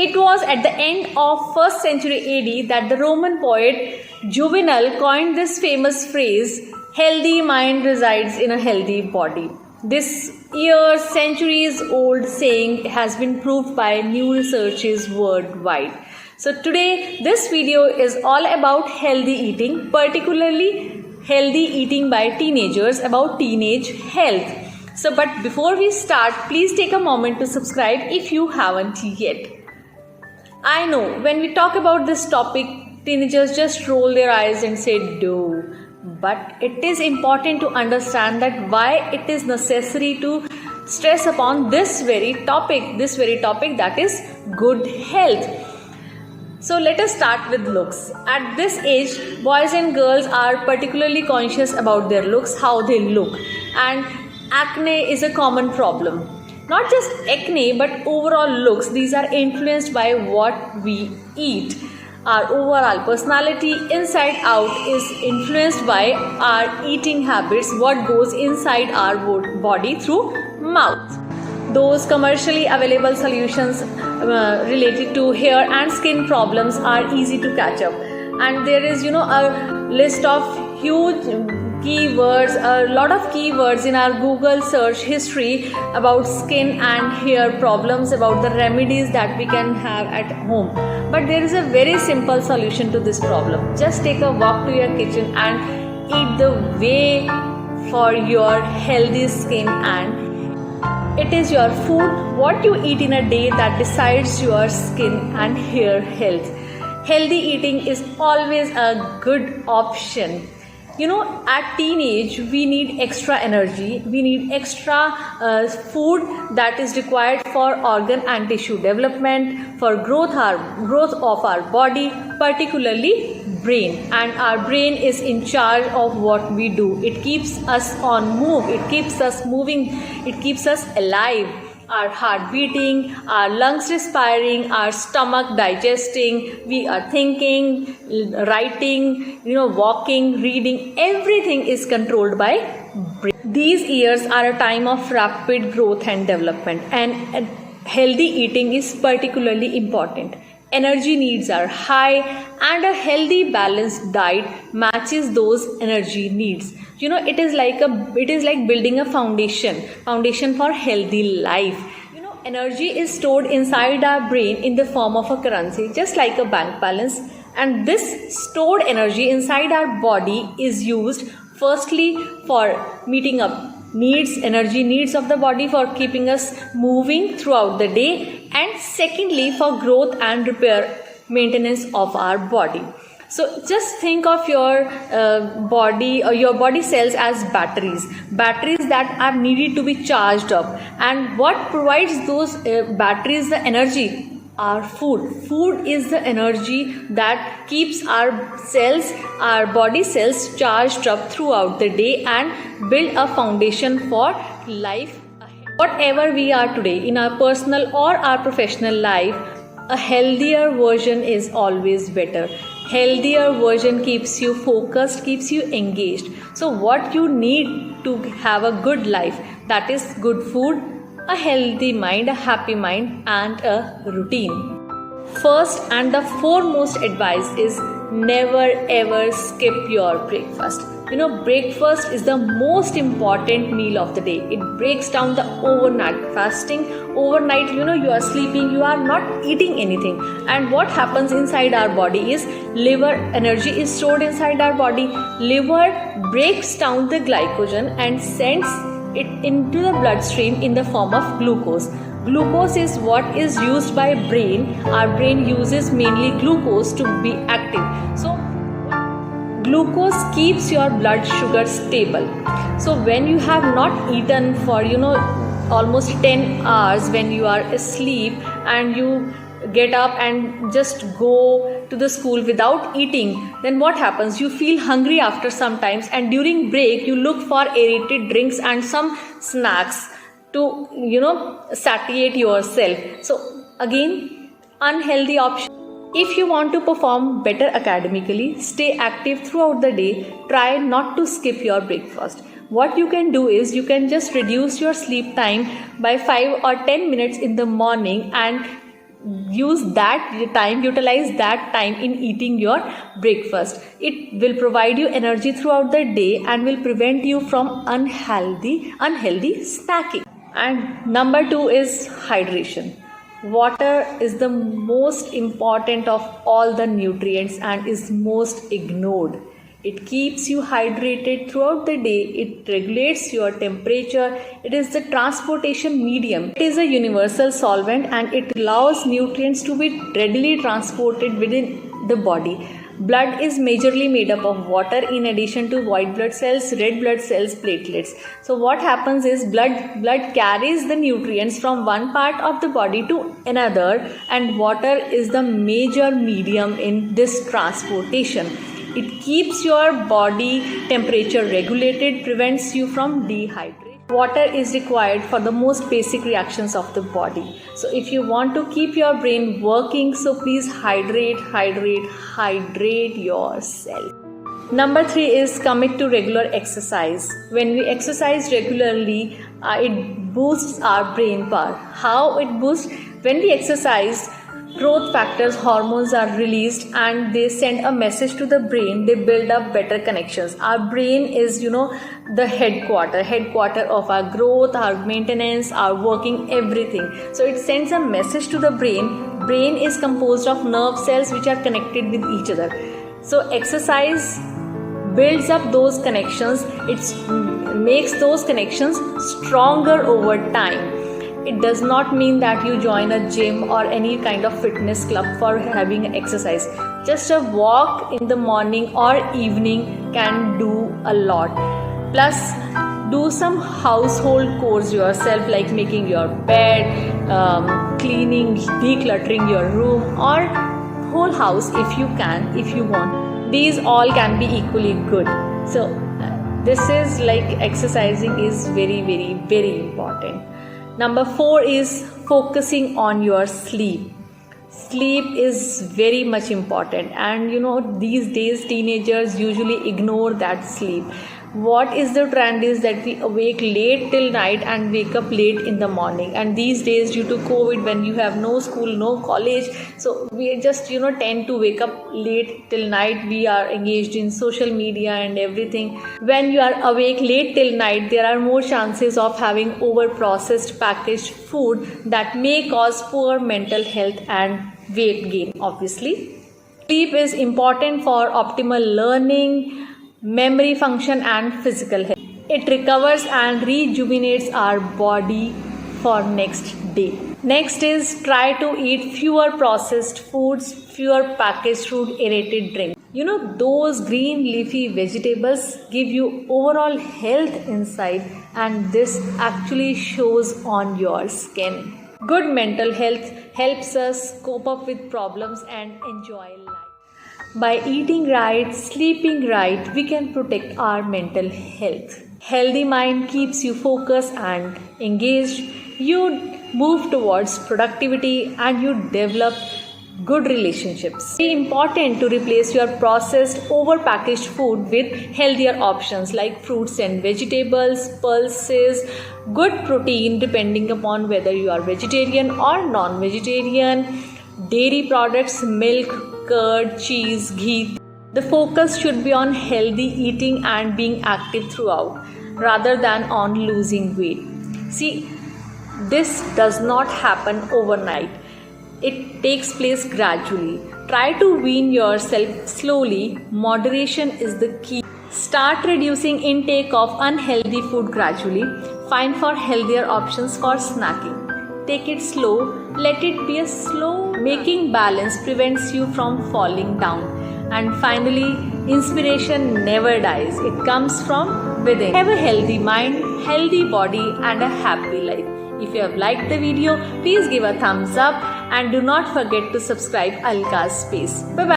It was at the end of 1st century AD that the Roman poet Juvenal coined this famous phrase, "Healthy mind resides in a healthy body." This centuries old saying has been proved by new researches worldwide. So today this video is all about healthy eating, particularly healthy eating by teenagers, about teenage health. So but before we start, please take a moment to subscribe if you haven't yet. I know when we talk about this topic, teenagers just roll their eyes and say no. But it is important to understand that why it is necessary to stress upon this very topic that is good health. So let us start with looks. At this age, boys and girls are particularly conscious about their looks, how they look, and acne is a common problem. Not just acne, but overall looks. These are influenced by what we eat. Our overall personality inside out is influenced by our eating habits, what goes inside our body through mouth. Those commercially available solutions related to hair and skin problems are easy to catch up. And there is, a list of huge keywords, a lot of keywords in our Google search history about skin and hair problems, about the remedies that we can have at home. But there is a very simple solution to this problem. Just take a walk to your kitchen and eat the way for your healthy skin, and it is your food, what you eat in a day, that decides your skin and hair health. Healthy eating is always a good option. At teenage, we need extra energy, we need extra food that is required for organ and tissue development, for growth of our body, particularly brain. And our brain is in charge of what we do. It keeps us on move, it keeps us moving, it keeps us alive. Our heart beating, our lungs respiring, our stomach digesting, we are thinking, writing, walking, reading, everything is controlled by brain. These years are a time of rapid growth and development, and healthy eating is particularly important. Energy needs are high, and a healthy balanced diet matches those energy needs. It is like building a foundation for healthy life. Energy is stored inside our brain in the form of a currency, just like a bank balance, and this stored energy inside our body is used firstly for meeting up energy needs of the body, for keeping us moving throughout the day, and secondly for growth and repair, maintenance of our body. So just think of your body or your body cells as batteries that are needed to be charged up. And what provides those batteries the energy? Our food is the energy that keeps our body cells charged up throughout the day and build a foundation for life ahead. Whatever we are today in our personal or our professional life, a healthier version is always better. Healthier version keeps you focused, keeps you engaged. So what you need to have a good life, that is good food, a healthy mind, a happy mind, and a routine. First and the foremost advice is never ever skip your breakfast. Breakfast is the most important meal of the day. It breaks down the overnight fasting. Overnight, you are sleeping, you are not eating anything. And what happens inside our body is liver energy is stored inside our body. Liver breaks down the glycogen and sends it into the bloodstream in the form of glucose. Glucose is what is used by brain. Our brain uses mainly glucose to be active. So glucose keeps your blood sugar stable. So when you have not eaten for almost 10 hours, when you are asleep and you get up and just go to the school without eating, then what happens? You feel hungry after some times, and during break you look for aerated drinks and some snacks to satiate yourself. So again, unhealthy option. If you want to perform better academically, stay active throughout the day, try not to skip your breakfast. What you can do is you can just reduce your sleep time by 5 or 10 minutes in the morning and utilize that time in eating your breakfast. It will provide you energy throughout the day and will prevent you from unhealthy snacking. And number 2 is hydration. Water is the most important of all the nutrients and is most ignored. It keeps you hydrated throughout the day. It regulates your temperature. It is the transportation medium. It is a universal solvent and it allows nutrients to be readily transported within the body. Blood is majorly made up of water in addition to white blood cells, red blood cells, platelets. So what happens is blood carries the nutrients from one part of the body to another, and water is the major medium in this transportation. It keeps your body temperature regulated, prevents you from dehydration. Water is required for the most basic reactions of the body. So if you want to keep your brain working, so please hydrate yourself. Number 3 is commit to regular exercise. When we exercise regularly, it boosts our brain power. How it boosts? When we exercise, growth factors, hormones are released and they send a message to the brain. They build up better connections. Our brain is, the headquarter of our growth, our maintenance, our working, everything. So it sends a message to the brain. Brain is composed of nerve cells which are connected with each other. So exercise builds up those connections. It makes those connections stronger over time. It does not mean that you join a gym or any kind of fitness club for having exercise. Just a walk in the morning or evening can do a lot. Plus, do some household chores yourself, like making your bed, cleaning, decluttering your room, or whole house if you can, if you want. These all can be equally good. So, this is like exercising is very, very, very important. Number 4 is focusing on your sleep. Sleep is very much important, and these days teenagers usually ignore that sleep. What is the trend is that we awake late till night and wake up late in the morning. And these days, due to COVID, when you have no school, no college, so we just tend to wake up late till night. We are engaged in social media and everything. When you are awake late till night, there are more chances of having over processed packaged food that may cause poor mental health and weight gain. Obviously, sleep is important for optimal learning, memory function and physical health. It recovers and rejuvenates our body for next day. Next is try to eat fewer processed foods, fewer packaged food, aerated drinks. Those green leafy vegetables give you overall health inside, and this actually shows on your skin. Good mental health helps us cope up with problems and enjoy life. By eating right, sleeping right, we can protect our mental health. Healthy mind keeps you focused and engaged. You move towards productivity and you develop good relationships. It's important to replace your processed, overpackaged food with healthier options like fruits and vegetables, pulses, good protein depending upon whether you are vegetarian or non-vegetarian, dairy products, milk, curd, cheese, ghee. The focus should be on healthy eating and being active throughout rather than on losing weight. See, this does not happen overnight. It takes place gradually. Try to wean yourself slowly. Moderation is the key. Start reducing intake of unhealthy food gradually. Find for healthier options for snacking. Take it slow. Let it be a slow. Making balance prevents you from falling down. And finally, inspiration never dies. It comes from within. Have a healthy mind, healthy body, and a happy life. If you have liked the video, please give a thumbs up and do not forget to subscribe Alka's Space. Bye bye.